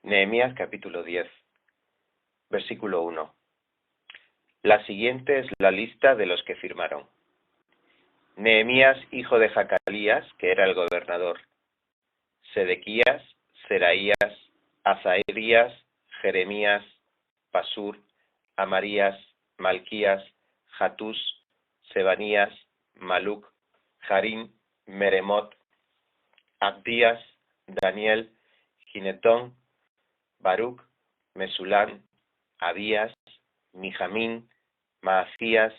Nehemías capítulo 10, versículo 1. La siguiente es la lista de los que firmaron. Nehemías, hijo de Jacalías, que era el gobernador. Sedequías, Seraías, Azarías, Jeremías, Pasur, Amarías, Malquías, Jatús, Sebanías, Maluc, Harim, Meremot, Abdías, Daniel, Ginetón, Baruc, Mesulán, Abías, Mijamín, Maasías,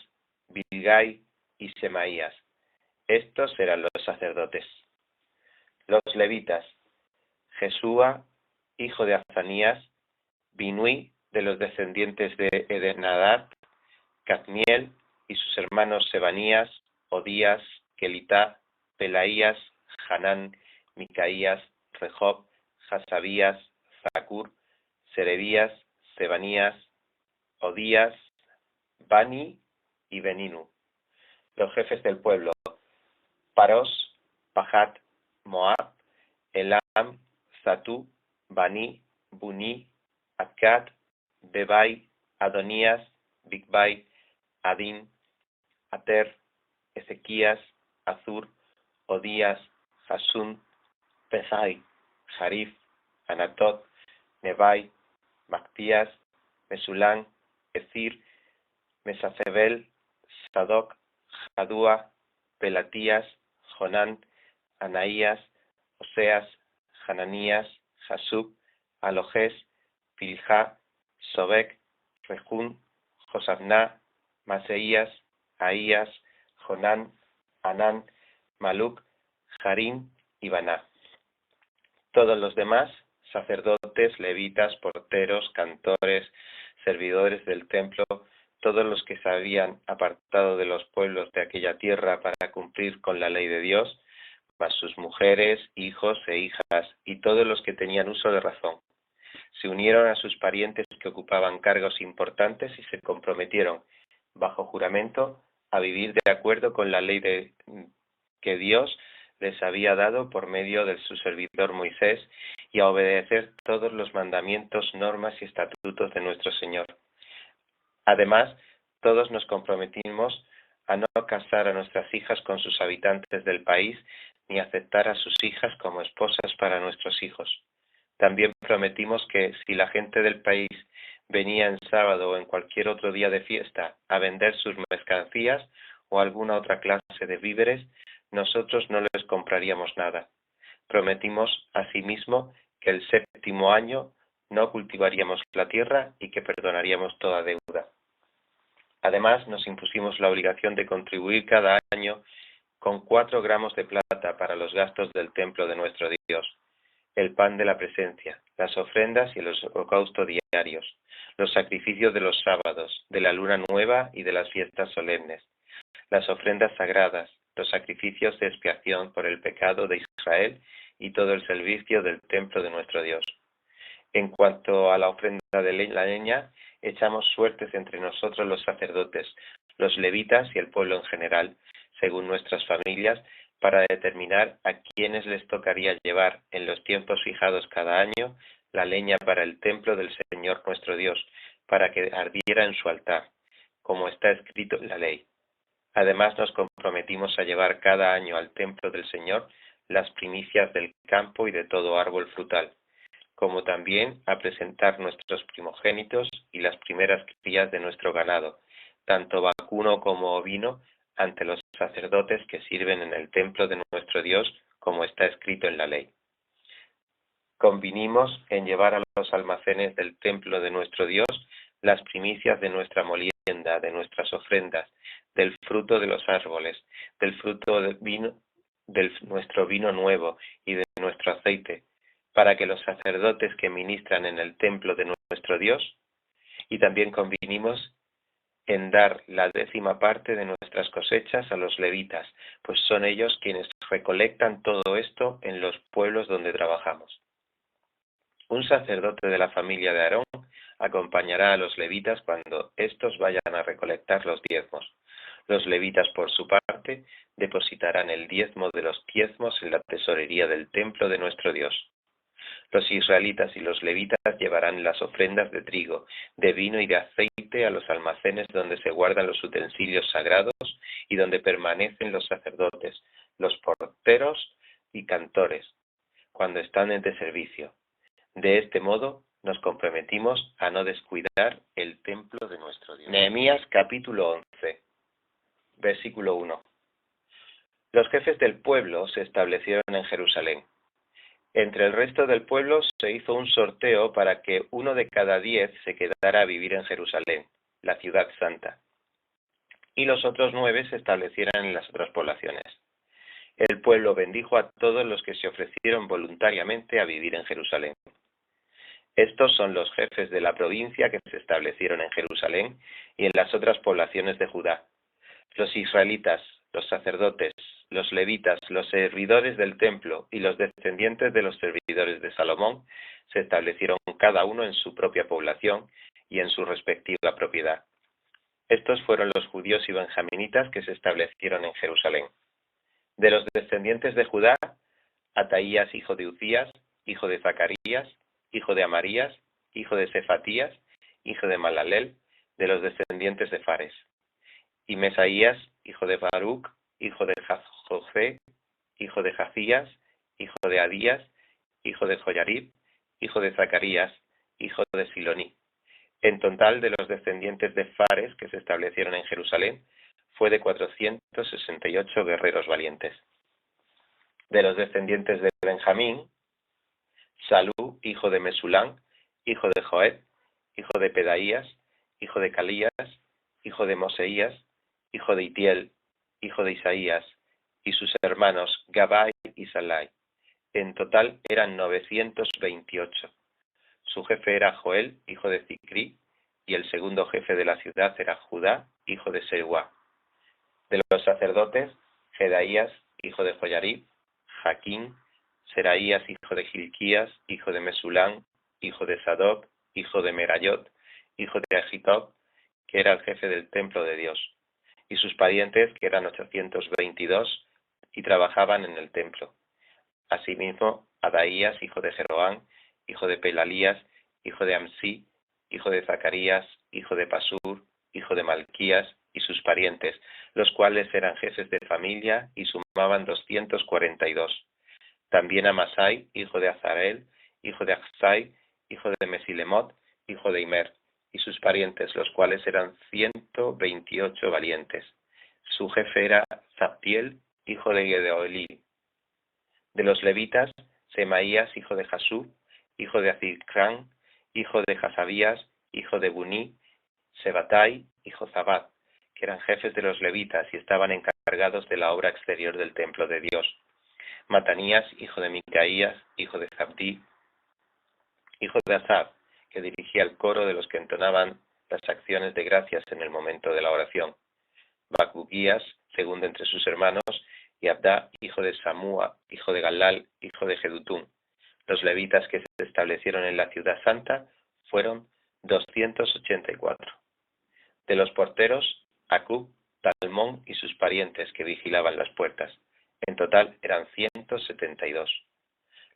Bilgai y Semaías. Estos eran los sacerdotes. Los levitas: Jesúa, hijo de Azanías, Binui, de los descendientes de Edenadad, Cadmiel y sus hermanos Sebanías, Odías, Kelitá, Pelaías, Hanán, Micaías, Rehob, Hasabías, Zacur, Serebías, Sebanías, Odías, Bani y Beninu. Los jefes del pueblo: Paros, Pahat, Moab, Elam, Zatú, Bani, Buni, Akkad, Bebai, Adonías, Bigbai, Adín, Ater, Ezequías, Azur, Odías, Hasun, Pesai, Jarif, Anatot, Nebai, Mactías, Mesulán, Ezir, Mesacebel, Sadoc, Jadúa, Pelatías, Jonán, Anaías, Oseas, Hananías, Jasub, Alojes, Pilja, Sobek, Rejún, Josabná, Maseías, Ahías, Jonán, Anán, Maluc, Harim y Baná. Todos los demás, sacerdotes, levitas, porteros, cantores, servidores del templo, todos los que se habían apartado de los pueblos de aquella tierra para cumplir con la ley de Dios, más sus mujeres, hijos e hijas, y todos los que tenían uso de razón, se unieron a sus parientes que ocupaban cargos importantes y se comprometieron, bajo juramento, a vivir de acuerdo con la ley que Dios les había dado por medio de su servidor Moisés, y a obedecer todos los mandamientos, normas y estatutos de nuestro Señor. Además, todos nos comprometimos a no casar a nuestras hijas con sus habitantes del país, ni aceptar a sus hijas como esposas para nuestros hijos. También prometimos que si la gente del país venía en sábado o en cualquier otro día de fiesta a vender sus mercancías o alguna otra clase de víveres, nosotros no les compraríamos nada. Prometimos asimismo que el 7º año no cultivaríamos la tierra y que perdonaríamos toda deuda. Además, nos impusimos la obligación de contribuir cada año con 4 gramos de plata para los gastos del templo de nuestro Dios, el pan de la presencia, las ofrendas y los holocaustos diarios, los sacrificios de los sábados, de la luna nueva y de las fiestas solemnes, las ofrendas sagradas, los sacrificios de expiación por el pecado de Israel y todo el servicio del templo de nuestro Dios. En cuanto a la ofrenda de la leña, echamos suertes entre nosotros los sacerdotes, los levitas y el pueblo en general, según nuestras familias, para determinar a quienes les tocaría llevar en los tiempos fijados cada año la leña para el templo del Señor nuestro Dios, para que ardiera en su altar, como está escrito en la ley. Además nos comprometimos a llevar cada año al templo del Señor las primicias del campo y de todo árbol frutal, como también a presentar nuestros primogénitos y las primeras crías de nuestro ganado, tanto vacuno como ovino, ante los sacerdotes que sirven en el templo de nuestro Dios, como está escrito en la ley. Convinimos en llevar a los almacenes del templo de nuestro Dios las primicias de nuestra molienda, de nuestras ofrendas, del fruto de los árboles, del fruto del vino, de nuestro vino nuevo y de nuestro aceite, para que los sacerdotes que ministran en el templo de nuestro Dios, y también convinimos en dar la 10ª parte de nuestras cosechas a los levitas, pues son ellos quienes recolectan todo esto en los pueblos donde trabajamos. Un sacerdote de la familia de Aarón acompañará a los levitas cuando éstos vayan a recolectar los diezmos. Los levitas, por su parte, depositarán el diezmo de los diezmos en la tesorería del templo de nuestro Dios. Los israelitas y los levitas llevarán las ofrendas de trigo, de vino y de aceite a los almacenes donde se guardan los utensilios sagrados y donde permanecen los sacerdotes, los porteros y cantores, cuando están de servicio. De este modo nos comprometimos a no descuidar el templo de nuestro Dios. Nehemías capítulo 11, versículo 1. Los jefes del pueblo se establecieron en Jerusalén. Entre el resto del pueblo se hizo un sorteo para que 1 de cada 10 se quedara a vivir en Jerusalén, la ciudad santa, y los otros 9 se establecieran en las otras poblaciones. El pueblo bendijo a todos los que se ofrecieron voluntariamente a vivir en Jerusalén. Estos son los jefes de la provincia que se establecieron en Jerusalén y en las otras poblaciones de Judá: los israelitas, los sacerdotes, los levitas, los servidores del templo y los descendientes de los servidores de Salomón se establecieron cada uno en su propia población y en su respectiva propiedad. Estos fueron los judíos y benjaminitas que se establecieron en Jerusalén. De los descendientes de Judá, Ataías, hijo de Ucías, hijo de Zacarías, hijo de Amarías, hijo de Sefatías, hijo de Malalel, de los descendientes de Fares. Y Mesaías, hijo de Baruc, hijo de José, hijo de Jacías, hijo de Adías, hijo de Joyarib, hijo de Zacarías, hijo de Siloní. En total, de los descendientes de Fares que se establecieron en Jerusalén, fue de 468 guerreros valientes. De los descendientes de Benjamín, Salú, hijo de Mesulán, hijo de Joed, hijo de Pedaías, hijo de Calías, hijo de Moseías, hijo de Itiel, hijo de Isaías, y sus hermanos Gabai y Salai. En total eran 928. Su jefe era Joel, hijo de Zicrí, y el segundo jefe de la ciudad era Judá, hijo de Seuá. De los sacerdotes, Jedaías, hijo de Joyarib, Jaquín, Seraías, hijo de Gilquías, hijo de Mesulán, hijo de Sadoc, hijo de Merayot, hijo de Agitob, que era el jefe del templo de Dios, y sus parientes, que eran 822, y trabajaban en el templo. Asimismo, Adaías, hijo de Jeroán, hijo de Pelalías, hijo de Amsí, hijo de Zacarías, hijo de Pasur, hijo de Malquías, y sus parientes, los cuales eran jefes de familia y sumaban 242. También Amasai, hijo de Azarel, hijo de Achsai, hijo de Mesilemot, hijo de Imer, y sus parientes, los cuales eran 128 valientes. Su jefe era Zabdiel, hijo de Gedeolí. De los levitas, Semaías, hijo de Jasú, hijo de Azicrán, hijo de Jasabías, hijo de Buní, Sebatai y Jozabad, que eran jefes de los levitas y estaban encargados de la obra exterior del templo de Dios. Matanías, hijo de Micaías, hijo de Zabdí, hijo de Asaf, que dirigía el coro de los que entonaban las acciones de gracias en el momento de la oración. Bacbuquías, segundo entre sus hermanos, y Abdá, hijo de Samúa, hijo de Galal, hijo de Jedutún. Los levitas que se establecieron en la ciudad santa fueron 284. De los porteros, Acub, Talmón y sus parientes que vigilaban las puertas. En total eran 172.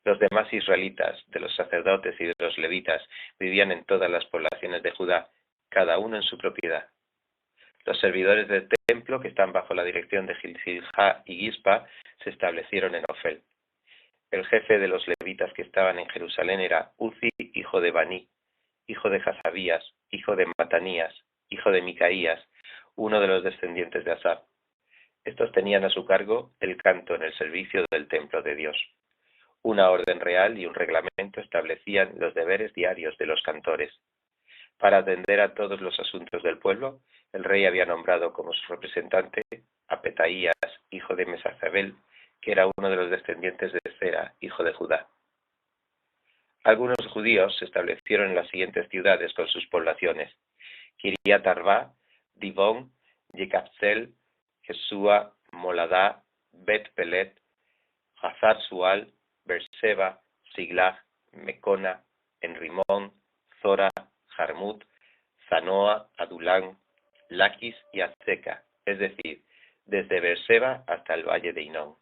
Los demás israelitas, de los sacerdotes y de los levitas, vivían en todas las poblaciones de Judá, cada uno en su propiedad. Los servidores del templo, que están bajo la dirección de Gilsija y Gispa, se establecieron en Ofel. El jefe de los levitas que estaban en Jerusalén era Uzi, hijo de Baní, hijo de Jasabías, hijo de Matanías, hijo de Micaías, uno de los descendientes de Asaf. Estos tenían a su cargo el canto en el servicio del templo de Dios. Una orden real y un reglamento establecían los deberes diarios de los cantores. Para atender a todos los asuntos del pueblo, el rey había nombrado como su representante a Petaías, hijo de Mesazabel, que era uno de los descendientes de Zera, hijo de Judá. Algunos judíos se establecieron en las siguientes ciudades con sus poblaciones: Kiriat Arba, Dibón, Yecabsel, Jesúa, Moladá, Bet Pelet, Hazar Sual, Berseba, Siglag, Mecona, Enrimón, Zora, Jarmut, Zanoa, Adulán, Laquis y Azeca, es decir, desde Berseba hasta el valle de Hinón.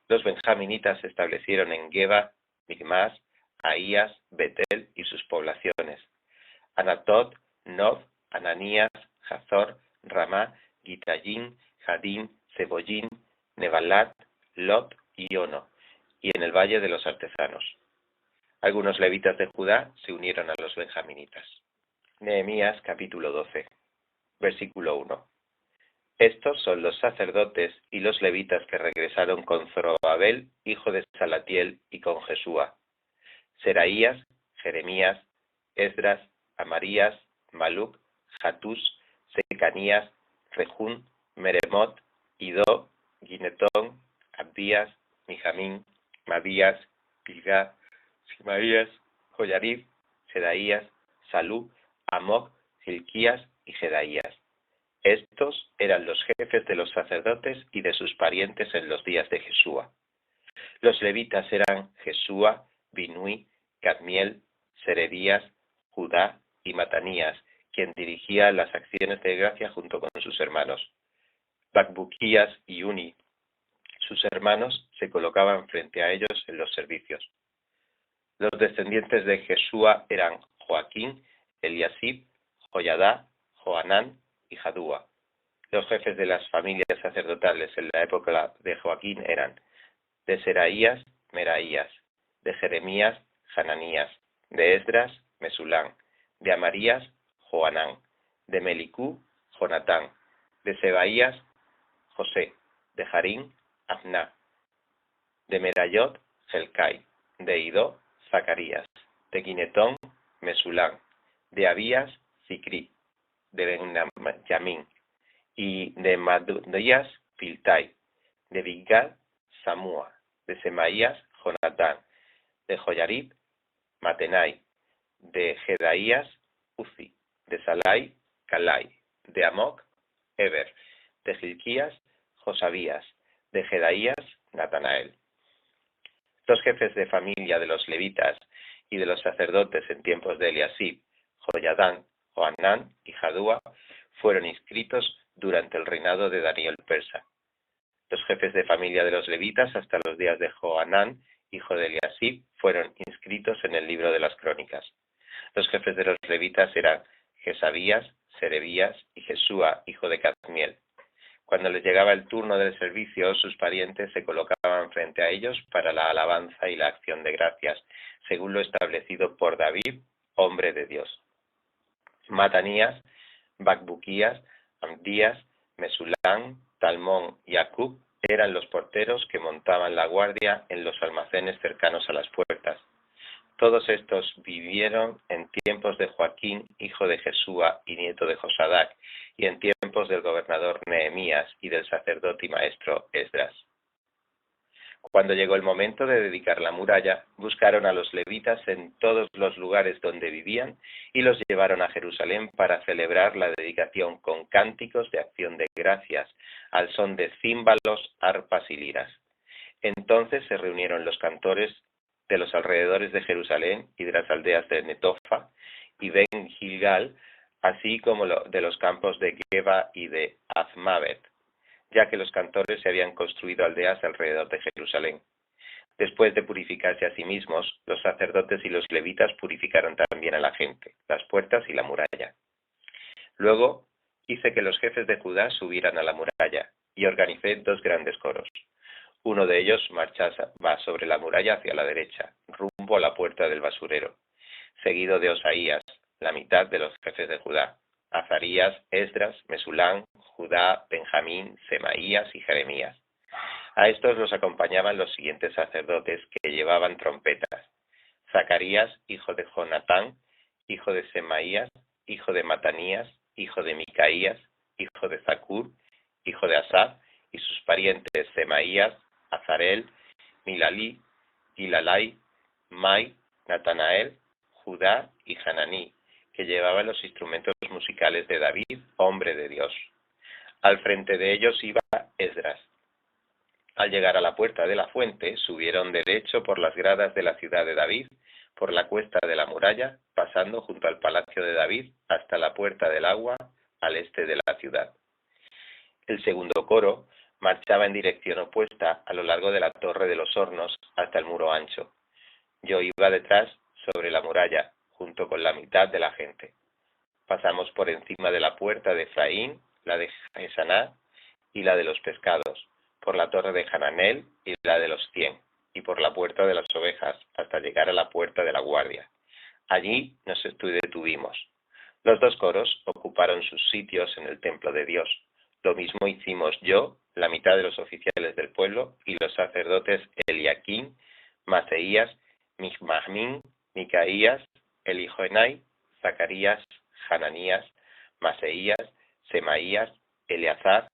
Los benjaminitas se establecieron en Geba, Migmas, Ahías, Betel y sus poblaciones, Anatot, Nob, Ananías, Hazor, Ramá, Gitayín, Jadín, Cebollín, Nebalat, Lot y Ono, y en el valle de los artesanos. Algunos levitas de Judá se unieron a los benjaminitas. Nehemías capítulo 12, versículo 1. Estos son los sacerdotes y los levitas que regresaron con Zorobabel, hijo de Salatiel, y con Jesúa: Seraías, Jeremías, Esdras, Amarías, Maluc, Jatús, Secanías, Rejún, Meremot, Idó, Ginetón, Abdías, Mijamín, Mabías, Pilgá, Simaías, Joyarib, Sedaías, Salú, Amoc, Hilquías y Jedaías. Estos eran los jefes de los sacerdotes y de sus parientes en los días de Jesúa. Los levitas eran Jesúa, Binui, Cadmiel, Serebías, Judá y Matanías, quien dirigía las acciones de gracia junto con sus hermanos. Bacbuquías y Uni, sus hermanos, se colocaban frente a ellos en los servicios. Los descendientes de Jesúa eran Joaquín, Eliasib, Joyadá, Joanán y Jadúa. Los jefes de las familias sacerdotales en la época de Joaquín eran: de Seraías, Meraías; de Jeremías, Hananías; de Esdras, Mesulán; de Amarías, Joanán; de Melicú, Jonatán; de Sebaías, José; de Jarín, Afná; de Merayot, Helcai; de Idó, Zacarías; de Ginetón, Mesulán; de Abías, Zicrí; de Benjamín; y de Madudías, Piltai; de Bigad, Samúa; de Semaías, Jonatán; de Joyarib, Matenai; de Jedaías, Uzi; de Salai, Calai; de Amoc, Eber; de Gilquías, Josabías; de Jedaías, Natanael. Los jefes de familia de los levitas y de los sacerdotes en tiempos de Eliasib, Joyadán, Joanán y Jadúa fueron inscritos durante el reinado de Darío el persa. Los jefes de familia de los levitas hasta los días de Joanán, hijo de Eliasib, fueron inscritos en el libro de las crónicas. Los jefes de los levitas eran Jesabías, Serebías y Jesúa, hijo de Cadmiel. Cuando les llegaba el turno del servicio, sus parientes se colocaban frente a ellos para la alabanza y la acción de gracias, según lo establecido por David, hombre de Dios. Matanías, Bacbuquías, Abdías, Mesulán, Talmón y Acub eran los porteros que montaban la guardia en los almacenes cercanos a las puertas. Todos estos vivieron en tiempos de Joaquín, hijo de Jesúa y nieto de Josadac, y en tiempos del gobernador Nehemías y del sacerdote y maestro Esdras. Cuando llegó el momento de dedicar la muralla, buscaron a los levitas en todos los lugares donde vivían y los llevaron a Jerusalén para celebrar la dedicación con cánticos de acción de gracias, al son de címbalos, arpas y liras. Entonces se reunieron los cantores de los alrededores de Jerusalén y de las aldeas de Netofa y Ben Gilgal, así como de los campos de Geba y de Azmavet, ya que los cantores se habían construido aldeas alrededor de Jerusalén. Después de purificarse a sí mismos, los sacerdotes y los levitas purificaron también a la gente, las puertas y la muralla. Luego hice que los jefes de Judá subieran a la muralla, y organicé 2 grandes coros. Uno de ellos marchaba sobre la muralla hacia la derecha, rumbo a la puerta del basurero, seguido de Osaías, la mitad de los jefes de Judá: Azarías, Esdras, Mesulán, Judá, Benjamín, Semaías y Jeremías. A estos los acompañaban los siguientes sacerdotes que llevaban trompetas: Zacarías, hijo de Jonatán, hijo de Semaías, hijo de Matanías, hijo de Micaías, hijo de Zacur, hijo de Asaf, y sus parientes Semaías, Azarel, Milalí, Gilalai, Mai, Natanael, Judá y Hananí, que llevaban los instrumentos musicales de David, hombre de Dios. Al frente de ellos iba Esdras. Al llegar a la puerta de la fuente, subieron derecho por las gradas de la ciudad de David, por la cuesta de la muralla, pasando junto al palacio de David hasta la puerta del agua, al este de la ciudad. El segundo coro marchaba en dirección opuesta a lo largo de la torre de los hornos hasta el muro ancho. Yo iba detrás sobre la muralla, junto con la mitad de la gente. Pasamos por encima de la puerta de Efraín, la de Esaná y la de los pescados, por la torre de Hananel y la de los 100, y por la puerta de las ovejas, hasta llegar a la puerta de la guardia. Allí nos detuvimos. Los dos coros ocuparon sus sitios en el templo de Dios. Lo mismo hicimos yo, la mitad de los oficiales del pueblo, y los sacerdotes Eliaquín, Maseías, Mihmahmín, Micaías, Elijoenai, Zacarías, Hananías, Maseías, Semaías, Eleazar,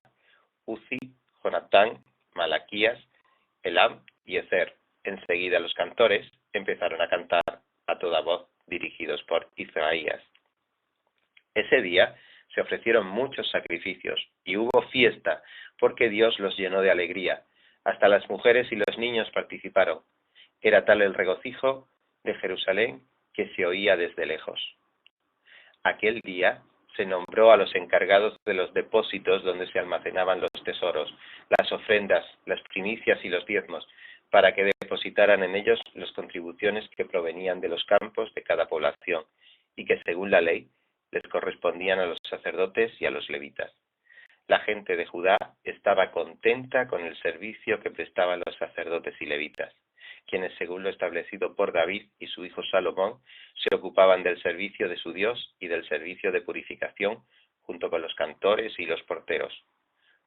Uzi, Jonatán, Malaquías, Elam y Ezer. Enseguida los cantores empezaron a cantar a toda voz, dirigidos por Isaías. Ese día se ofrecieron muchos sacrificios y hubo fiesta, porque Dios los llenó de alegría. Hasta las mujeres y los niños participaron. Era tal el regocijo de Jerusalén que se oía desde lejos. Aquel día se nombró a los encargados de los depósitos donde se almacenaban los tesoros, las ofrendas, las primicias y los diezmos, para que depositaran en ellos las contribuciones que provenían de los campos de cada población, y que según la ley les correspondían a los sacerdotes y a los levitas. La gente de Judá estaba contenta con el servicio que prestaban los sacerdotes y levitas, quienes, según lo establecido por David y su hijo Salomón, se ocupaban del servicio de su Dios y del servicio de purificación, junto con los cantores y los porteros.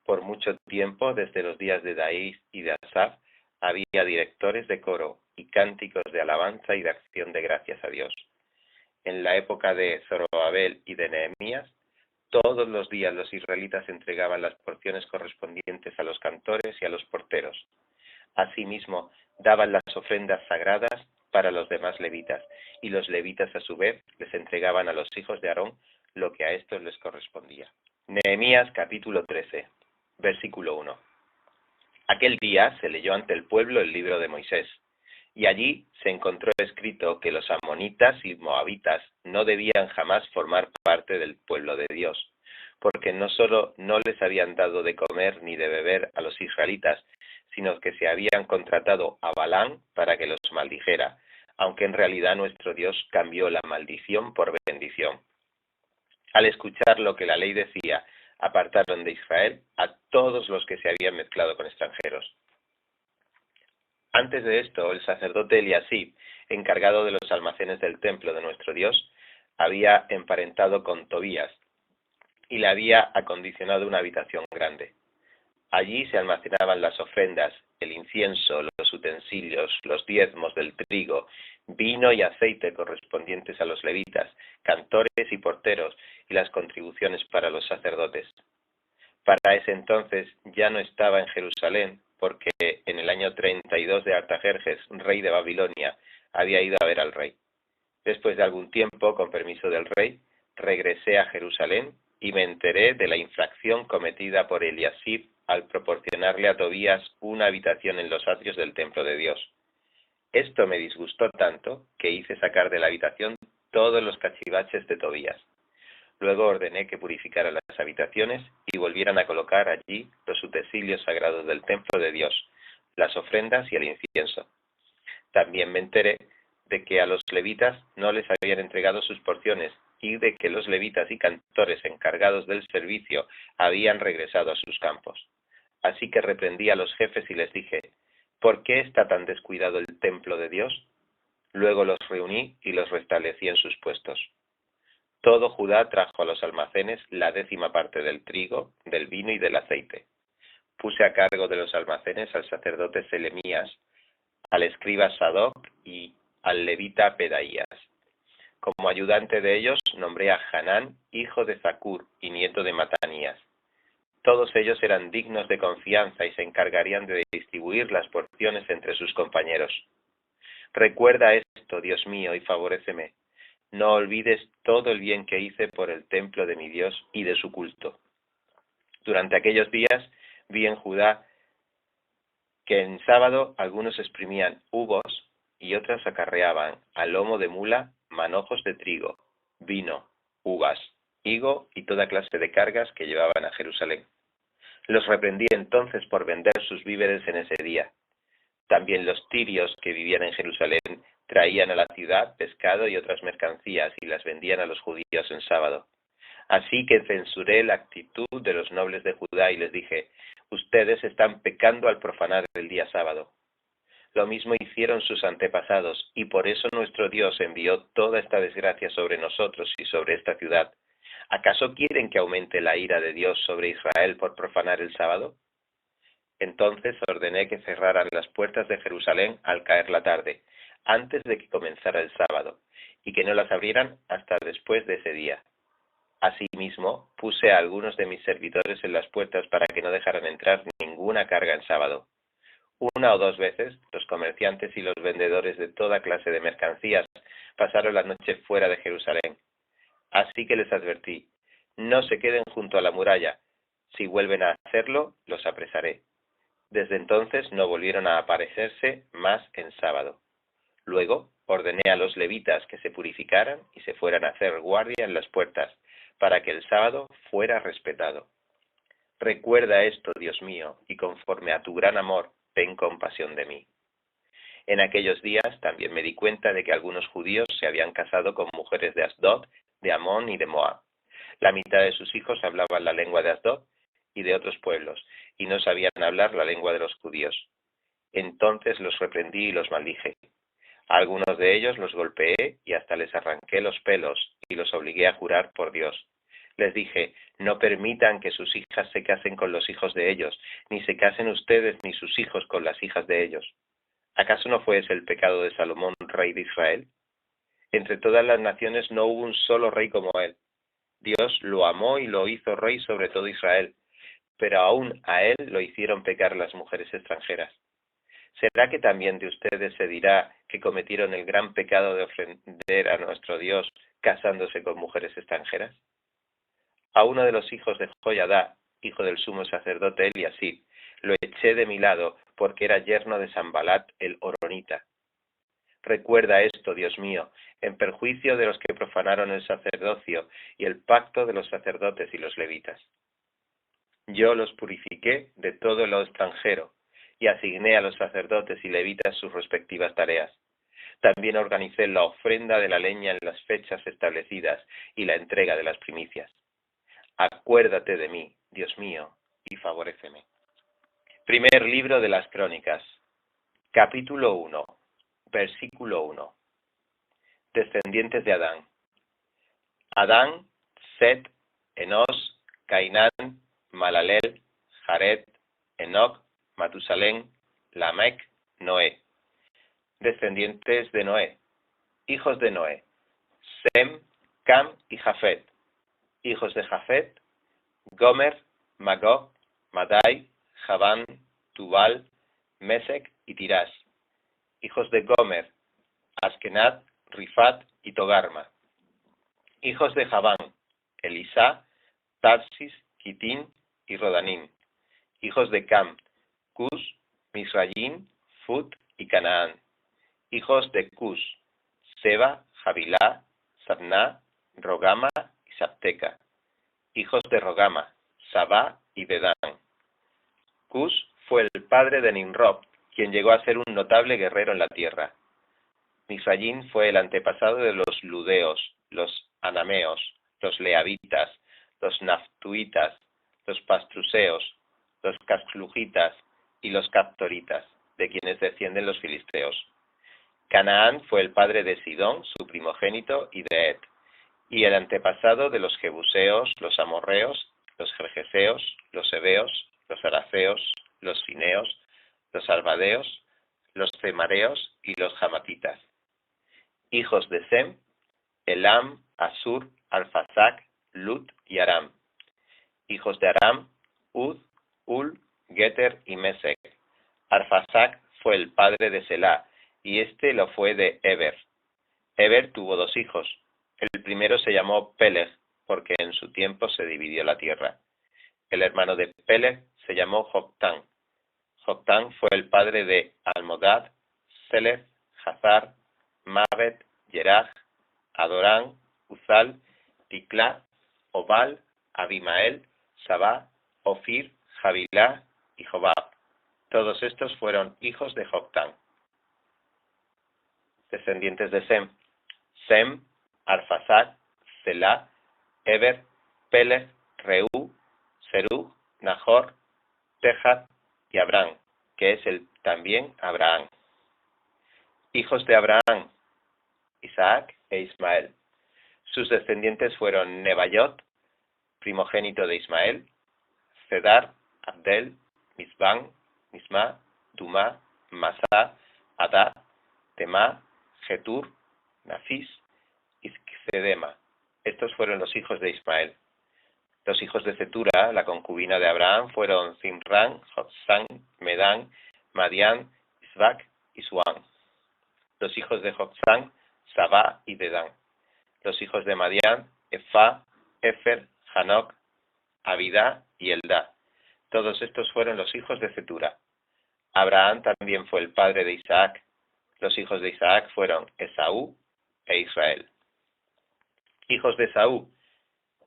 Por mucho tiempo, desde los días de David y de Asaf, había directores de coro y cánticos de alabanza y de acción de gracias a Dios. En la época de Zorobabel y de Nehemías, todos los días los israelitas entregaban las porciones correspondientes a los cantores y a los porteros. Asimismo, daban las ofrendas sagradas para los demás levitas, y los levitas a su vez les entregaban a los hijos de Aarón lo que a estos les correspondía. Nehemías capítulo 13, versículo 1. Aquel día se leyó ante el pueblo el libro de Moisés, y allí se encontró escrito que los amonitas y moabitas no debían jamás formar parte del pueblo de Dios, porque no solo no les habían dado de comer ni de beber a los israelitas, sino que se habían contratado a Balán para que los maldijera, aunque en realidad nuestro Dios cambió la maldición por bendición. Al escuchar lo que la ley decía, apartaron de Israel a todos los que se habían mezclado con extranjeros. Antes de esto, el sacerdote Eliasib, encargado de los almacenes del templo de nuestro Dios, había emparentado con Tobías y le había acondicionado una habitación grande. Allí se almacenaban las ofrendas, el incienso, los utensilios, los diezmos del trigo, vino y aceite correspondientes a los levitas, cantores y porteros, y las contribuciones para los sacerdotes. Para ese entonces ya no estaba en Jerusalén, porque en el año 32 de Artajerjes, rey de Babilonia, había ido a ver al rey. Después de algún tiempo, con permiso del rey, regresé a Jerusalén y me enteré de la infracción cometida por Eliasib al proporcionarle a Tobías una habitación en los atrios del templo de Dios. Esto me disgustó tanto que hice sacar de la habitación todos los cachivaches de Tobías. Luego ordené que purificaran las habitaciones y volvieran a colocar allí los utensilios sagrados del templo de Dios, las ofrendas y el incienso. También me enteré de que a los levitas no les habían entregado sus porciones y de que los levitas y cantores encargados del servicio habían regresado a sus campos. Así que reprendí a los jefes y les dije: ¿por qué está tan descuidado el templo de Dios? Luego los reuní y los restablecí en sus puestos. Todo Judá trajo a los almacenes la 10ª parte del trigo, del vino y del aceite. Puse a cargo de los almacenes al sacerdote Selemías, al escriba Sadoc y al levita Pedaías. Como ayudante de ellos nombré a Hanán, hijo de Zacur y nieto de Matanías. Todos ellos eran dignos de confianza y se encargarían de distribuir las porciones entre sus compañeros. Recuerda esto, Dios mío, y favoréceme. No olvides todo el bien que hice por el templo de mi Dios y de su culto. Durante aquellos días vi en Judá que en sábado algunos exprimían uvos y otros acarreaban a lomo de mula manojos de trigo, vino, uvas, higo y toda clase de cargas que llevaban a Jerusalén. Los reprendí entonces por vender sus víveres en ese día. También los tirios que vivían en Jerusalén traían a la ciudad pescado y otras mercancías y las vendían a los judíos en sábado. Así que censuré la actitud de los nobles de Judá y les dije: ustedes están pecando al profanar el día sábado. Lo mismo hicieron sus antepasados, y por eso nuestro Dios envió toda esta desgracia sobre nosotros y sobre esta ciudad. ¿Acaso quieren que aumente la ira de Dios sobre Israel por profanar el sábado? Entonces ordené que cerraran las puertas de Jerusalén al caer la tarde, antes de que comenzara el sábado, y que no las abrieran hasta después de ese día. Asimismo, puse a algunos de mis servidores en las puertas para que no dejaran entrar ninguna carga en sábado. Una o dos veces, los comerciantes y los vendedores de toda clase de mercancías pasaron la noche fuera de Jerusalén. Así que les advertí: no se queden junto a la muralla. Si vuelven a hacerlo, los apresaré. Desde entonces no volvieron a aparecerse más en sábado. Luego ordené a los levitas que se purificaran y se fueran a hacer guardia en las puertas, para que el sábado fuera respetado. Recuerda esto, Dios mío, y conforme a tu gran amor, ten compasión de mí. En aquellos días también me di cuenta de que algunos judíos se habían casado con mujeres de Asdod, de Amón y de Moab. La mitad de sus hijos hablaban la lengua de Asdod y de otros pueblos, y no sabían hablar la lengua de los judíos. Entonces los reprendí y los maldije. A algunos de ellos los golpeé y hasta les arranqué los pelos y los obligué a jurar por Dios. Les dije: no permitan que sus hijas se casen con los hijos de ellos, ni se casen ustedes ni sus hijos con las hijas de ellos. ¿Acaso no fue ese el pecado de Salomón, rey de Israel? Entre todas las naciones no hubo un solo rey como él. Dios lo amó y lo hizo rey sobre todo Israel, pero aún a él lo hicieron pecar las mujeres extranjeras. ¿Será que también de ustedes se dirá que cometieron el gran pecado de ofender a nuestro Dios casándose con mujeres extranjeras? A uno de los hijos de Joiada, hijo del sumo sacerdote Eliasib, lo eché de mi lado porque era yerno de Sanbalat el horonita. Recuerda esto, Dios mío, en perjuicio de los que profanaron el sacerdocio y el pacto de los sacerdotes y los levitas. Yo los purifiqué de todo lo extranjero y asigné a los sacerdotes y levitas sus respectivas tareas. También organicé la ofrenda de la leña en las fechas establecidas y la entrega de las primicias. Acuérdate de mí, Dios mío, y favoréceme. Primer libro de las Crónicas, capítulo 1, versículo 1. Descendientes de Adán. Adán, Set, Enos, Cainán, Malaleel, Jared, Enoc, Matusalén, Lamec, Noé. Descendientes de Noé. Hijos de Noé: Sem, Cam y Jafet. Hijos de Jafet: Gomer, Magog, Madai, Javán, Tubal, Mesec y Tirás. Hijos de Gomer: Askenaz, Rifat y Togarma. Hijos de Javán: Elisá, Tarsis, Kitín y Rodanim. Hijos de Cam: Cus, Misrayim, Fut y Canaán. Hijos de Cus: Seba, Javilá, Sabná, Rogama y Sabteca. Hijos de Rogama: Sabá y Dedán. Cus fue el padre de Nimrod, quien llegó a ser un notable guerrero en la tierra. Misrayim fue el antepasado de los ludeos, los anameos, los leavitas, los naftuitas, los pastruseos, los caslujitas y los captoritas, de quienes descienden los filisteos. Canaán fue el padre de Sidón, su primogénito, y de Et, y el antepasado de los jebuseos, los amorreos, los gergeseos, los heveos, los araceos, los sineos, los albadeos, los cemareos y los jamatitas. Hijos de Sem: Elam, Asur, Arfasac, Lut y Aram. Hijos de Aram: Ud, Ul, Geter y Mesec. Arfasac fue el padre de Selá, y este lo fue de Eber. Eber tuvo dos hijos. El primero se llamó Peleg, porque en su tiempo se dividió la tierra. El hermano de Peleg se llamó Joctán. Joctán fue el padre de Almodad, Selef, Hazar, Mabet, Yeraj, Adorán, Uzal, Ticlá, Obal, Abimael, Sabá, Ofir, Javilá y Jobab. Todos estos fueron hijos de Joctán. descendientes de Sem: Sem, Arfaxad, Selah, Eber, Peleg, Reú, Serug, Nahor, Tehat y Abraham, que es también Abraham. Hijos de Abraham: Isaac e Ismael. Sus descendientes fueron Nebaiot, primogénito de Ismael, Cedar, Abdel, Misbán, Misma, Dumá, Masá, Adá, Temá, Getur, Nafis y Cedema. Estos fueron los hijos de Ismael. Los hijos de Cetura, la concubina de Abraham, fueron Zimran, Joksán, Medán, Madián, Isbac y Suán. Los hijos de Joksán, Sabá y Dedán. Los hijos de Madián, Efá, Efer, Hanok, Abidá y Eldá. Todos estos fueron los hijos de Cetura. Abraham también fue el padre de Isaac. Los hijos de Isaac fueron Esaú e Israel. Hijos de Esaú: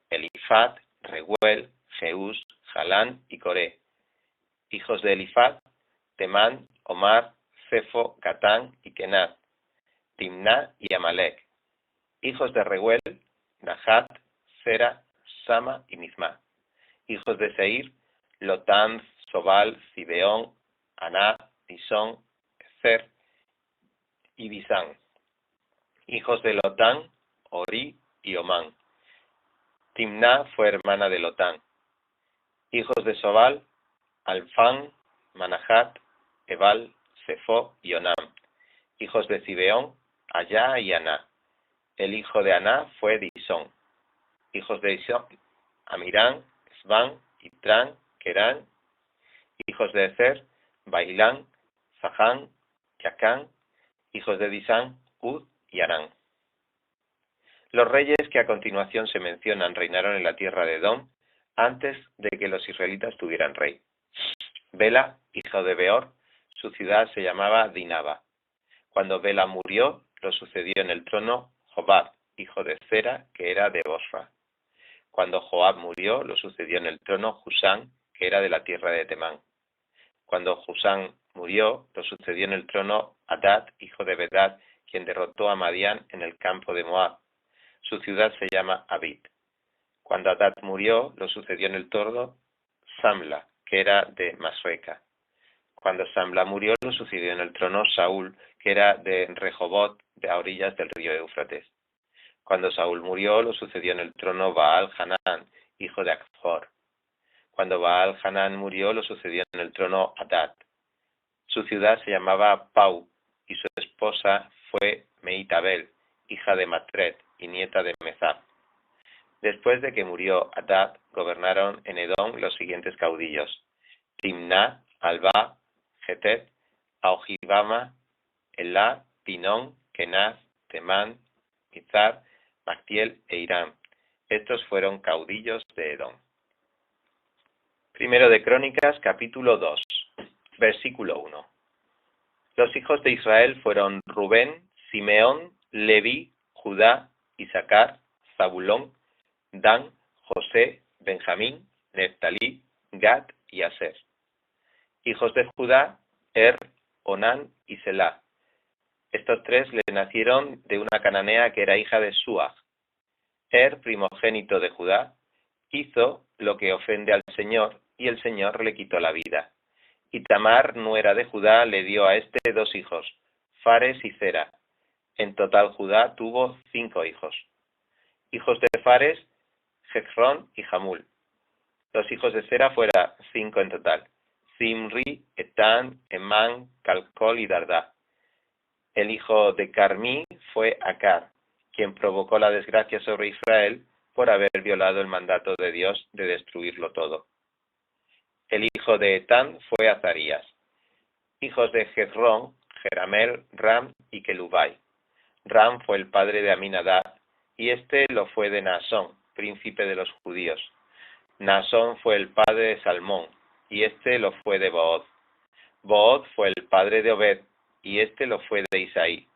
Elifaz, Reguel, Jeús, Jalán y Coré. Hijos de Elifaz: Temán, Omar, Cefo, Catán y Kenaz, Timná y Amalek. Hijos de Reguel: Nahat, Zera, Sama y Misma. Hijos de Seir: Lotán, Sobal, Zibeón, Aná, Disón, Ezer y Disán. Hijos de Lotán: Ori y Omán. Timná fue hermana de Lotán. Hijos de Sobal: Alfán, Manahat, Ebal, Sefo y Onam. Hijos de Zibeón: Allá y Aná. El hijo de Aná fue Disón. Hijos de Disón: Amirán, Esbán, Itrán, Kerán. Hijos de Ezer: Bailán, Zahán, Yacán. Hijos de Disán: Ud y Arán. Los reyes que a continuación se mencionan reinaron en la tierra de Edom antes de que los israelitas tuvieran rey. Bela, hijo de Beor, su ciudad se llamaba Dinaba. Cuando Bela murió, lo sucedió en el trono Jobab, hijo de Zera, que era de Bosra. Cuando Joab murió, lo sucedió en el trono Husán, que era de la tierra de Temán. Cuando Husán murió, lo sucedió en el trono Hadad, hijo de Bedad, quien derrotó a Madián en el campo de Moab. Su ciudad se llama Abid. Cuando Hadad murió, lo sucedió en el trono Samla, que era de Masreca. Cuando Samla murió, lo sucedió en el trono Saúl, que era de Rehobot, a orillas del río Éufrates. Cuando Saúl murió, lo sucedió en el trono Baal-Hanán, hijo de Acbor. Cuando Baal-Hanán murió, lo sucedió en el trono Hadad. Su ciudad se llamaba Pau, y su esposa fue Meitabel, hija de Matred y nieta de Mezab. Después de que murió Hadad, gobernaron en Edom los siguientes caudillos: Timná, Alba, Getet, Aohibama, Elá, Pinón, Kenaz, Temán, Mizar, Magdiel e Irán. Estos fueron caudillos de Edom. Primero de Crónicas, capítulo 2, versículo 1. Los hijos de Israel fueron Rubén, Simeón, Leví, Judá, Isaacar, Zabulón, Dan, José, Benjamín, Neftalí, Gad y Aser. Hijos de Judá: Onán y Selá. Estos tres le nacieron de una cananea que era hija de Suag. Primogénito de Judá, hizo lo que ofende al Señor, y el Señor le quitó la vida. Y Tamar, nuera de Judá, le dio a este 2 hijos, Fares y Zera. En total Judá tuvo 5 hijos. Hijos de Fares: Hezrón y Jamul. Los hijos de Zera fueron 5 en total: Zimri, Etán, Emán, Calcol y Dardá. El hijo de Carmí fue Acar, quien provocó la desgracia sobre Israel por haber violado el mandato de Dios de destruirlo todo. El hijo de Etán fue Azarías. Hijos de Hezrón: Jeramel, Ram y Kelubai. Ram fue el padre de Aminadab, y este lo fue de Naasón, príncipe de los judíos. Naasón fue el padre de Salmón, y este lo fue de Booz. Booz fue el padre de Obed, y este lo fue de Isaí.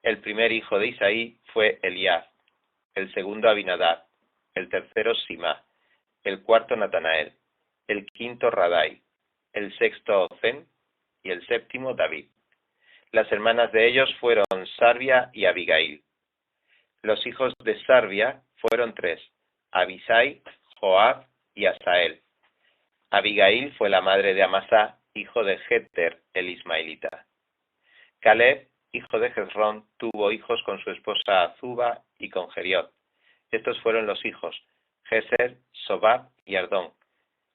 El primer hijo de Isaí fue Eliab, el segundo Abinadab, el tercero Simá, el cuarto Natanael, el quinto Radai, el sexto Océn y el séptimo David. Las hermanas de ellos fueron Sarvia y Abigail. Los hijos de Sarvia fueron 3, Abisai, Joab y Asael. Abigail fue la madre de Amasá, hijo de Jeter, el ismaelita. Caleb, hijo de Hezrón, tuvo hijos con su esposa Azuba y con Geriot. Estos fueron los hijos, Geser, Sobab y Ardón.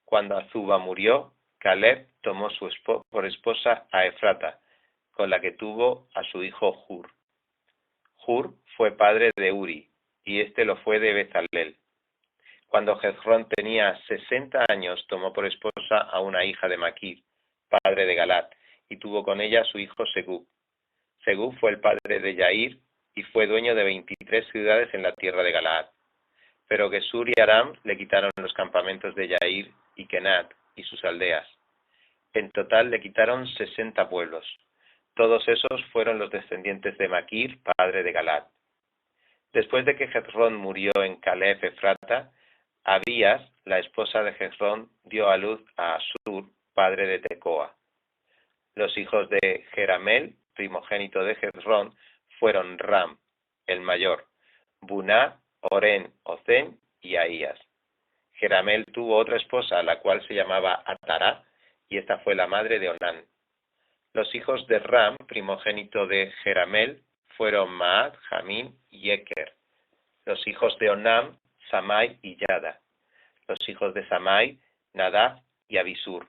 Cuando Azuba murió, Caleb tomó por esposa a Efrata, con la que tuvo a su hijo Hur. Hur fue padre de Uri, y este lo fue de Bezalel. Cuando Hezrón tenía 60 años, tomó por esposa a una hija de Maquir, padre de Galat, y tuvo con ella a su hijo Segub. Segub fue el padre de Yair, y fue dueño de 23 ciudades en la tierra de Galaad. Pero Gesur y Aram le quitaron los campamentos de Yair y Kenat y sus aldeas. En total le quitaron 60 pueblos. Todos esos fueron los descendientes de Maquir, padre de Galat. Después de que Hezrón murió en Caleb Efrata, Abías, la esposa de Hezrón, dio a luz a Asur, padre de Tecoa. Los hijos de Jeramel, primogénito de Hezrón, fueron Ram, el mayor, Buná, Oren, Océn y Ahías. Jeramel tuvo otra esposa, la cual se llamaba Atará, y esta fue la madre de Onán. Los hijos de Ram, primogénito de Jeramel, fueron Maad, Jamín y Eker. Los hijos de Onam, Samai y Yada. Los hijos de Samai, Nadab y Abisur.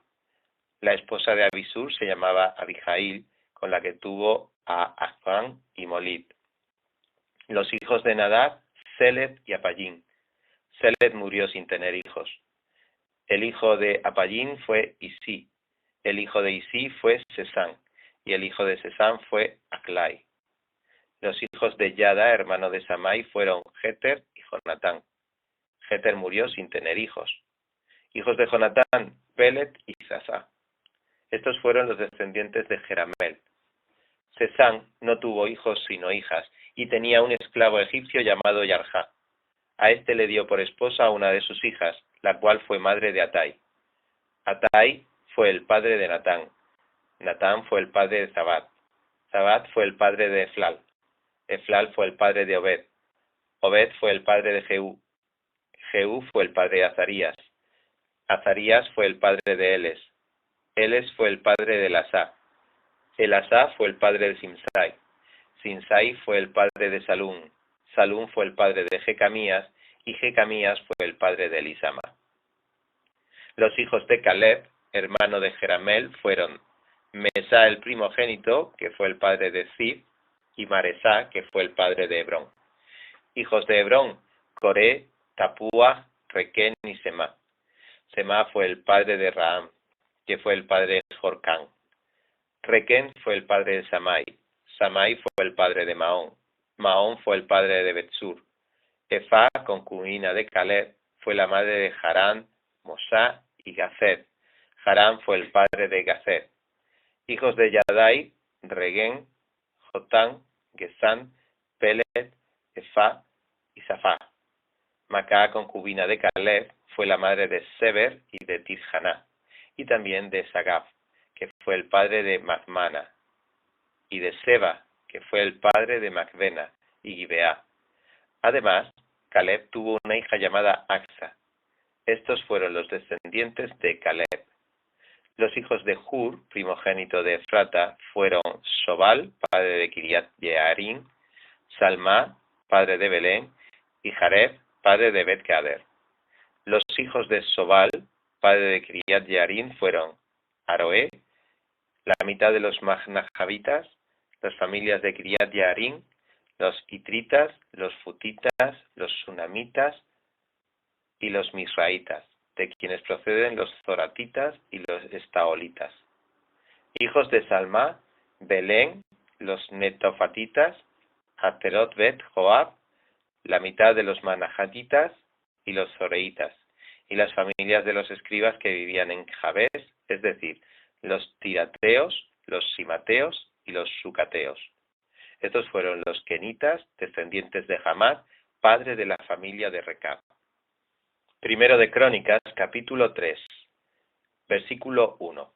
La esposa de Abisur se llamaba Abijail, con la que tuvo a Achán y Molid. Los hijos de Nadab, Seled y Apallín. Seled murió sin tener hijos. El hijo de Apallín fue Isí. El hijo de Isí fue Sesán. Y el hijo de Sesán fue Aclai. Los hijos de Yada, hermano de Samai, fueron Jeter y Jonatán. Jeter murió sin tener hijos. Hijos de Jonatán, Pelet y Sasá. Estos fueron los descendientes de Jeramel. Sesán no tuvo hijos sino hijas, y tenía un esclavo egipcio llamado Yarjá. A este le dio por esposa a una de sus hijas, la cual fue madre de Atai. Atai fue el padre de Natán. Natán fue el padre de Zabad. Zabad fue el padre de Eflal. Eflal fue el padre de Obed. Obed fue el padre de Jehú. Jehú fue el padre de Azarías. Azarías fue el padre de Eles. Eles fue el padre de Elasá. Elasá fue el padre de Simsai. Simsai fue el padre de Salum. Salum fue el padre de Jecamías, y Jecamías fue el padre de Elisama. Los hijos de Caleb, hermano de Jeramel, fueron Mesá el primogénito, que fue el padre de Zib, y Maresá, que fue el padre de Hebrón. Hijos de Hebrón, Coré, Tapúa, Requén y Semá. Semá fue el padre de Raham, que fue el padre de Jorcán. Requén fue el padre de Samai. Samai fue el padre de Maón. Maón fue el padre de Betsur. Efá, concubina de Caleb, fue la madre de Harán, Mosá y Gazed. Harán fue el padre de Gazed. Hijos de Yadai, Regén, Jotán, Gesán, Pelet, Efá y Safá. Macá, concubina de Caleb, fue la madre de Seber y de Tirhaná, y también de Sagaf, que fue el padre de Macmana, y de Seba, que fue el padre de Macbena y Gibeá. Además, Caleb tuvo una hija llamada Axa. Estos fueron los descendientes de Caleb. Los hijos de Hur, primogénito de Efrata, fueron Sobal, padre de Kiriat Yearim, Salmá, padre de Belén, y Jareb, padre de Bet-Gader. Los hijos de Sobal, padre de Kiriat Yearim, fueron Aroé, la mitad de los Magnajavitas, las familias de Kiriat Yearim, los Itritas, los Futitas, los Sunamitas y los Misraitas, de quienes proceden los Zoratitas y los Estaolitas. Hijos de Salmá, Belén, los Netofatitas, Haterot Bet Joab, la mitad de los Manahatitas y los Zoreitas, y las familias de los escribas que vivían en Jabes, es decir, los Tirateos, los Simateos y los Sucateos. Estos fueron los Kenitas, descendientes de Hamad, padre de la familia de Recab. Primero de Crónicas, capítulo 3, versículo 1.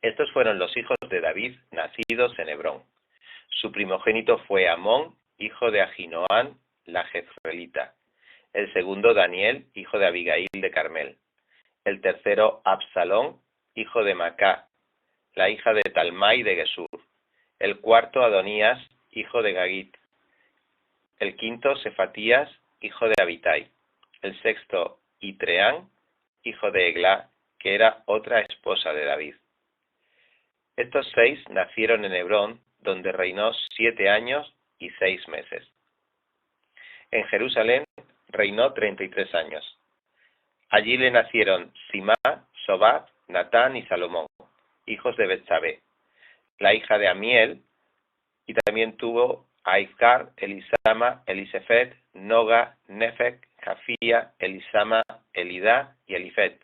Estos fueron los hijos de David, nacidos en Hebrón. Su primogénito fue Amón, hijo de Ahinoam, la jezreelita. El segundo, Daniel, hijo de Abigail de Carmel. El tercero, Absalón, hijo de Macá, la hija de Talmai de Gesur. El cuarto, Adonías, hijo de Gagit. El quinto, Sefatías, hijo de Abitai. El sexto, Itreán, hijo de Eglá, que era otra esposa de David. Estos 6 nacieron en Hebrón, donde reinó 7 años y 6 meses. En Jerusalén reinó 33 años. Allí le nacieron Simá, Sobab, Natán y Salomón, hijos de Betsabé, la hija de Amiel, y también tuvo a Izcar, Elisama, Elisefet, Noga, Nefec, Jafía, Elisama, Elidá y Elifet,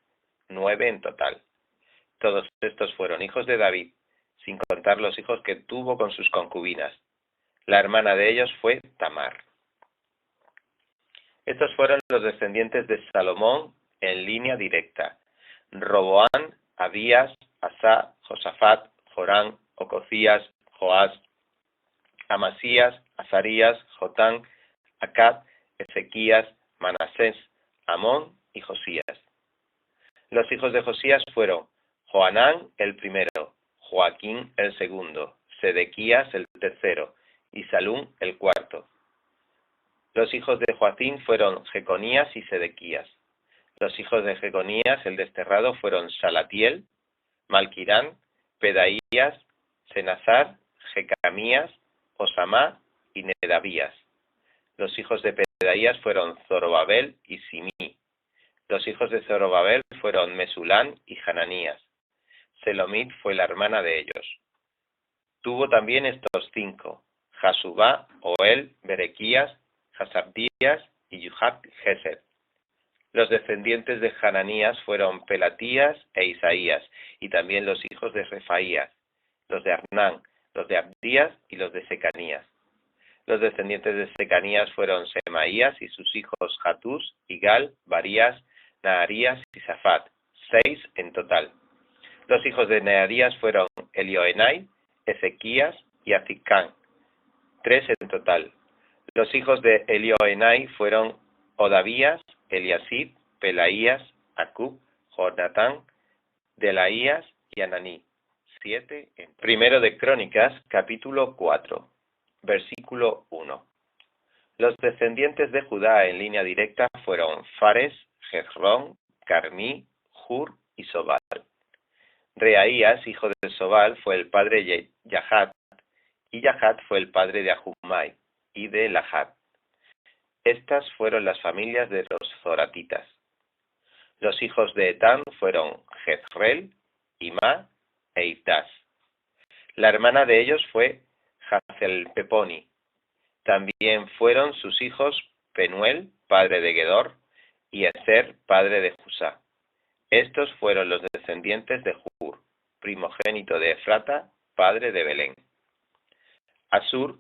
9 en total. Todos estos fueron hijos de David, sin contar los hijos que tuvo con sus concubinas. La hermana de ellos fue Tamar. Estos fueron los descendientes de Salomón en línea directa: Roboán, Abías, Asá, Josafat, Jorán, Ococías, Joás, Amasías, Azarías, Jotán, Acab, Ezequías, Manasés, Amón y Josías. Los hijos de Josías fueron Joanán el primero, Joaquín el segundo, Sedequías el tercero y Salum el cuarto. Los hijos de Joacín fueron Jeconías y Sedequías. Los hijos de Jeconías el desterrado fueron Salatiel, Malquirán, Pedaías, Senazar, Jecamías, Osamá y Nedavías. Los hijos de Pedaías fueron Zorobabel y Simí. Los hijos de Zorobabel fueron Mesulán y Hananías. Selomit fue la hermana de ellos. Tuvo también estos 5, Jasubá, Oel, Berequías, Hasabdías y Yuhat-Gesed. Los descendientes de Hananías fueron Pelatías e Isaías, y también los hijos de Refaías, los de Arnán, los de Abdías y los de Secanías. Los descendientes de Secanías fueron Semaías y sus hijos Hatús, Igal, Barías, Naharías y Safat, 6 en total. Los hijos de Naharías fueron Elioenai, Ezequías y Azicán, 3 en total. Los hijos de Elioenai fueron Odavías, Eliasib, Pelaías, Acub, Jonatán, Delaías y Ananí, 7 en. Primero de Crónicas, capítulo 4, versículo 1. Los descendientes de Judá en línea directa fueron Fares, Jezrón, Carmí, Hur y Sobal. Reaías, hijo de Sobal, fue el padre de Yahat, y Yahat fue el padre de Ahumai y de Lahat. Estas fueron las familias de los zoratitas. Los hijos de Etán fueron Jezreel, Imá e Iftás. La hermana de ellos fue Hazelpeponi. También fueron sus hijos Penuel, padre de Gedor, y Ezer, padre de Jusá. Estos fueron los descendientes de Hur, primogénito de Efrata, padre de Belén. Asur,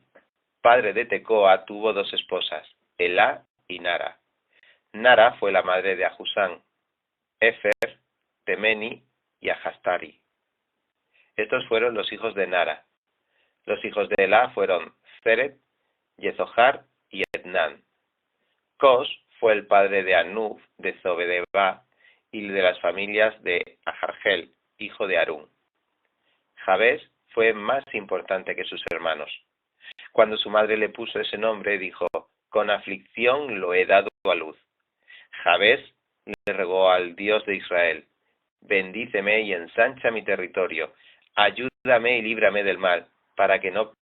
padre de Tecoa, tuvo 2 esposas, Elá y Nara. Nara fue la madre de Ahusán, Efer, Temeni y Ahastari. Estos fueron los hijos de Nara. Los hijos de Elá fueron Zeret, Yezohar y Etnán. Cos fue el padre de Anub, de Zobedeba y de las familias de Ajargel, hijo de Harún. Jabes fue más importante que sus hermanos. Cuando su madre le puso ese nombre, dijo: con aflicción lo he dado a luz. Jabes le rogó al Dios de Israel: bendíceme y ensancha mi territorio, ayúdame y líbrame del mal, para que no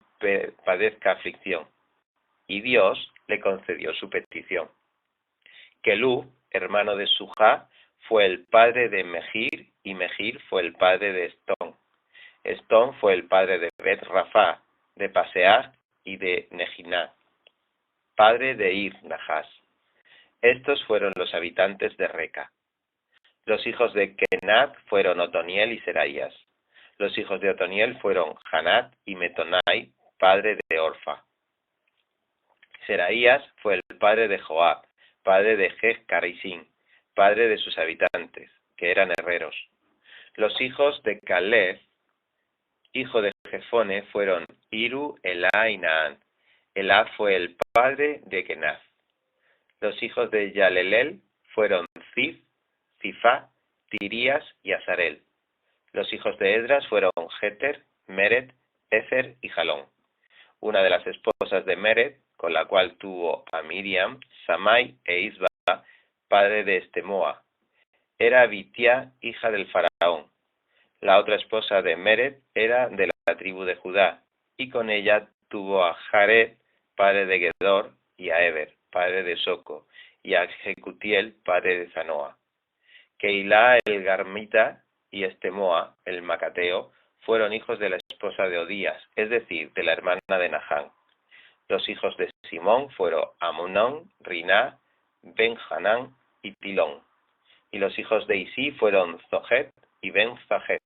padezca aflicción. Y Dios le concedió su petición. Kelub, hermano de Sujá, fue el padre de Mejir, y Mejir fue el padre de Estón. Estón fue el padre de Bet Rafá, de Paseah y de Nejiná, padre de Ir Nahás. Estos fueron los habitantes de Reca. Los hijos de Kenat fueron Otoniel y Seraías. Los hijos de Otoniel fueron Hanat y Metonai, padre de Orfa. Seraías fue el padre de Joab, padre de Jez-Carisín, padre de sus habitantes, que eran herreros. Los hijos de Caleb Hijo de Jefone fueron Iru, Elá y Naán. Elá fue el padre de Kenaz. Los hijos de Yalelel fueron Zif, Zifá, Tirías y Asarel. Los hijos de Esdras fueron Jeter, Meret, Ezer y Jalón. Una de las esposas de Meret, con la cual tuvo a Miriam, Samai e Isba, padre de Estemoa. Era Bitia, hija del faraón. La otra esposa de Meret era de la tribu de Judá, y con ella tuvo a Jared, padre de Gedor, y a Eber, padre de Soco, y a Jecutiel, padre de Zanoa. Keilah el Garmita y Estemoa, el Macateo, fueron hijos de la esposa de Odías, es decir, de la hermana de Nahán. Los hijos de Simón fueron Amunón, Riná, Ben-Hanán y Tilón. Y los hijos de Isí fueron Zohet y Ben-Zahet.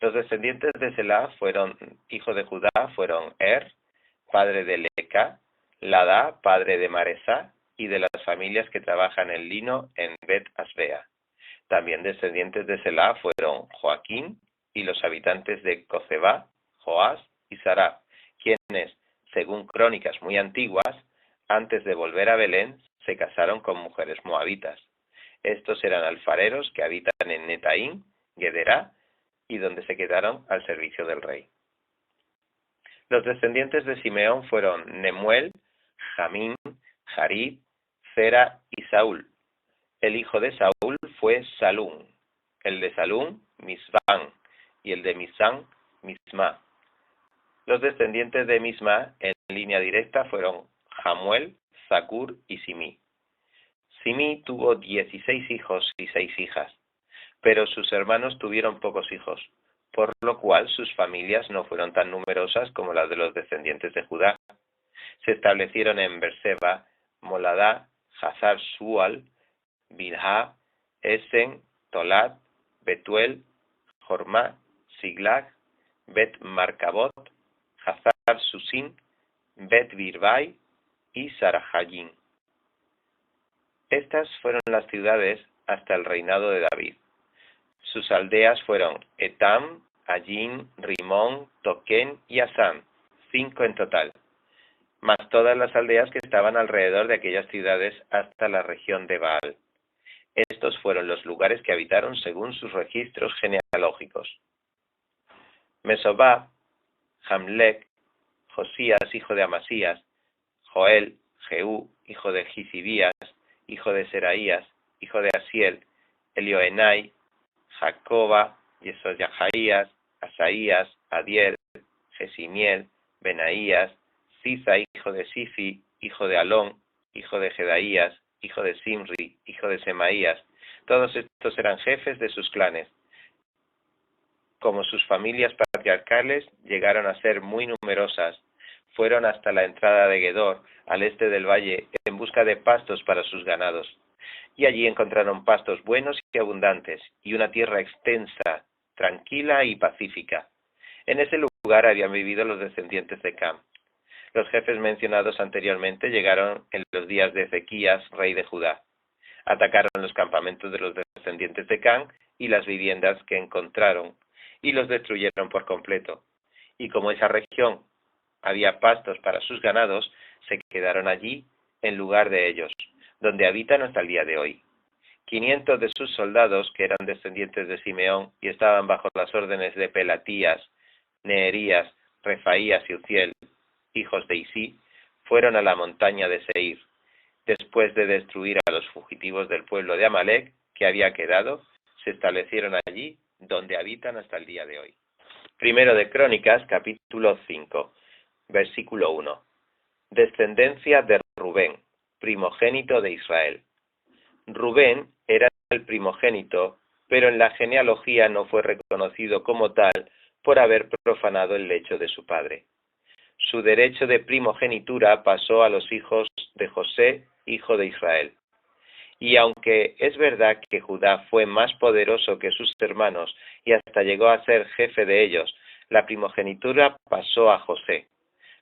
Los descendientes de Selá fueron, hijo de Judá, fueron padre de Leca, Ladá, padre de Maresá, y de las familias que trabajan el lino en Bet-Asbea. También descendientes de Selá fueron Joaquín y los habitantes de Cocebá, Joás y Sará, quienes, según crónicas muy antiguas, antes de volver a Belén, se casaron con mujeres moabitas. Estos eran alfareros que habitan en Netaín, Gederá, y donde se quedaron al servicio del rey. Los descendientes de Simeón fueron Nemuel, Jamín, Jarib, Zera y Saúl. El hijo de Saúl fue Salún, el de Salún, Misbán, y el de Misán, Misma. Los descendientes de Misma en línea directa fueron Jamuel, Zacur y Simí. Simí tuvo 16 hijos y 6 hijas, pero sus hermanos tuvieron pocos hijos, por lo cual sus familias no fueron tan numerosas como las de los descendientes de Judá. Se establecieron en Berseba, Moladá, Hazar Sual, Bilhá, Esen, Tolat, Betuel, Jormá, Siglag, Bet Marcabot, Hazar Susin, Bet Birbai y Sarajayín. Estas fueron las ciudades hasta el reinado de David. Sus aldeas fueron Etam, Allín, Rimón, Toquén y Asán, 5 en total, más todas las aldeas que estaban alrededor de aquellas ciudades hasta la región de Baal. Estos fueron los lugares que habitaron según sus registros genealógicos. Mesobab, Jamlec, Josías, hijo de Amasías, Joel, Jehú, hijo de Gisibías, hijo de Seraías, hijo de Asiel, Elioenai, Jacoba, Yesoyahaías, Asaías, Adiel, Jesimiel, Benaías, Ziza, hijo de Sifi, hijo de Alón, hijo de Jedaías, hijo de Simri, hijo de Semaías. Todos estos eran jefes de sus clanes. Como sus familias patriarcales llegaron a ser muy numerosas, fueron hasta la entrada de Gedor, al este del valle, en busca de pastos para sus ganados. Y allí encontraron pastos buenos y abundantes, y una tierra extensa, tranquila y pacífica. En ese lugar habían vivido los descendientes de Cam. Los jefes mencionados anteriormente llegaron en los días de Ezequías, rey de Judá. Atacaron los campamentos de los descendientes de Cam y las viviendas que encontraron, y los destruyeron por completo. Y como esa región había pastos para sus ganados, se quedaron allí en lugar de ellos, donde habitan hasta el día de hoy. 500 de sus soldados, que eran descendientes de Simeón y estaban bajo las órdenes de Pelatías, Neerías, Refaías y Uziel, hijos de Isí, fueron a la montaña de Seir. Después de destruir a los fugitivos del pueblo de Amalec, que había quedado, se establecieron allí, donde habitan hasta el día de hoy. Primero de Crónicas, capítulo 5, versículo 1. Descendencia de Rubén, primogénito de Israel. Rubén era el primogénito, pero en la genealogía no fue reconocido como tal por haber profanado el lecho de su padre. Su derecho de primogenitura pasó a los hijos de José, hijo de Israel. Y aunque es verdad que Judá fue más poderoso que sus hermanos y hasta llegó a ser jefe de ellos, la primogenitura pasó a José.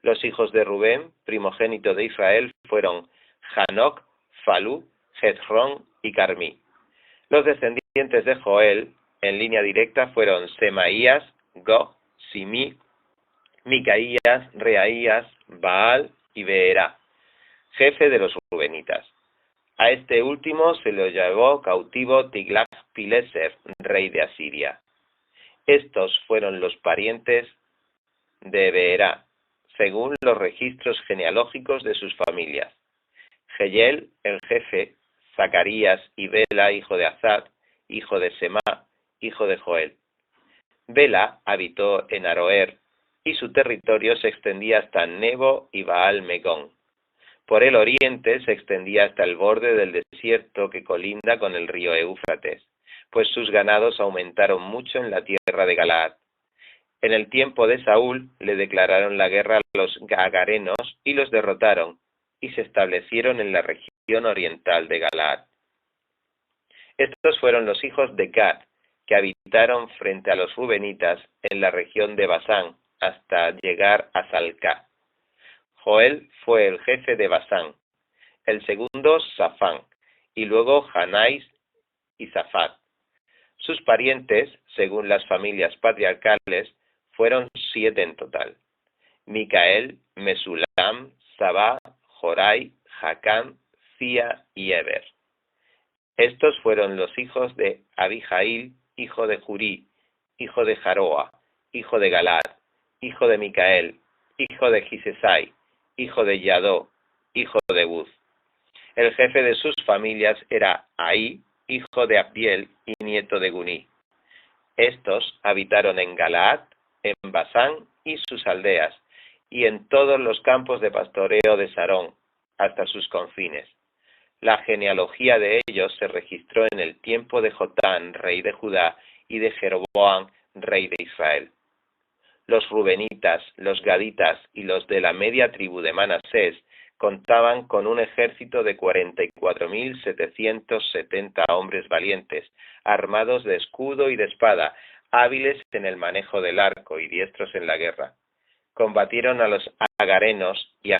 Los hijos de Rubén, primogénito de Israel, fueron Hanoc, Falú, Hezrón y Carmí. Los descendientes de Joel, en línea directa, fueron Semaías, Gog, Simí, Micaías, Reaías, Baal y Beerá, jefe de los rubenitas. A este último se lo llevó cautivo Tiglat-Pileser, rey de Asiria. Estos fueron los parientes de Beerá, según los registros genealógicos de sus familias. Jeyel, el jefe, Zacarías y Bela, hijo de Azad, hijo de Semá, hijo de Joel. Bela habitó en Aroer, y su territorio se extendía hasta Nebo y Baal-Megón. Por el oriente se extendía hasta el borde del desierto que colinda con el río Éufrates, pues sus ganados aumentaron mucho en la tierra de Galaad. En el tiempo de Saúl le declararon la guerra a los gagarenos y los derrotaron, y se establecieron en la región oriental de Galaad. Estos fueron los hijos de Gad, que habitaron frente a los rubenitas en la región de Basán, hasta llegar a Salcá. Joel fue el jefe de Basán, el segundo Safán, y luego Hanais y Zafat. Sus parientes, según las familias patriarcales, fueron 7 en total: Micael, Mesulam, Sabá, Jorai, Jacán, Zía y Eber. Estos fueron los hijos de Abijail, hijo de Jurí, hijo de Jaroa, hijo de Galad, hijo de Micael, hijo de Gisesai, hijo de Yadó, hijo de Buz. El jefe de sus familias era Ahí, hijo de Abdiel y nieto de Guní. Estos habitaron en Galaad, en Basán y sus aldeas, y en todos los campos de pastoreo de Sarón, hasta sus confines. La genealogía de ellos se registró en el tiempo de Jotán, rey de Judá, y de Jeroboam, rey de Israel. Los rubenitas, los gaditas y los de la media tribu de Manasés contaban con un ejército de 44.770 hombres valientes, armados de escudo y de espada, hábiles en el manejo del arco y diestros en la guerra. Combatieron a los agarenos y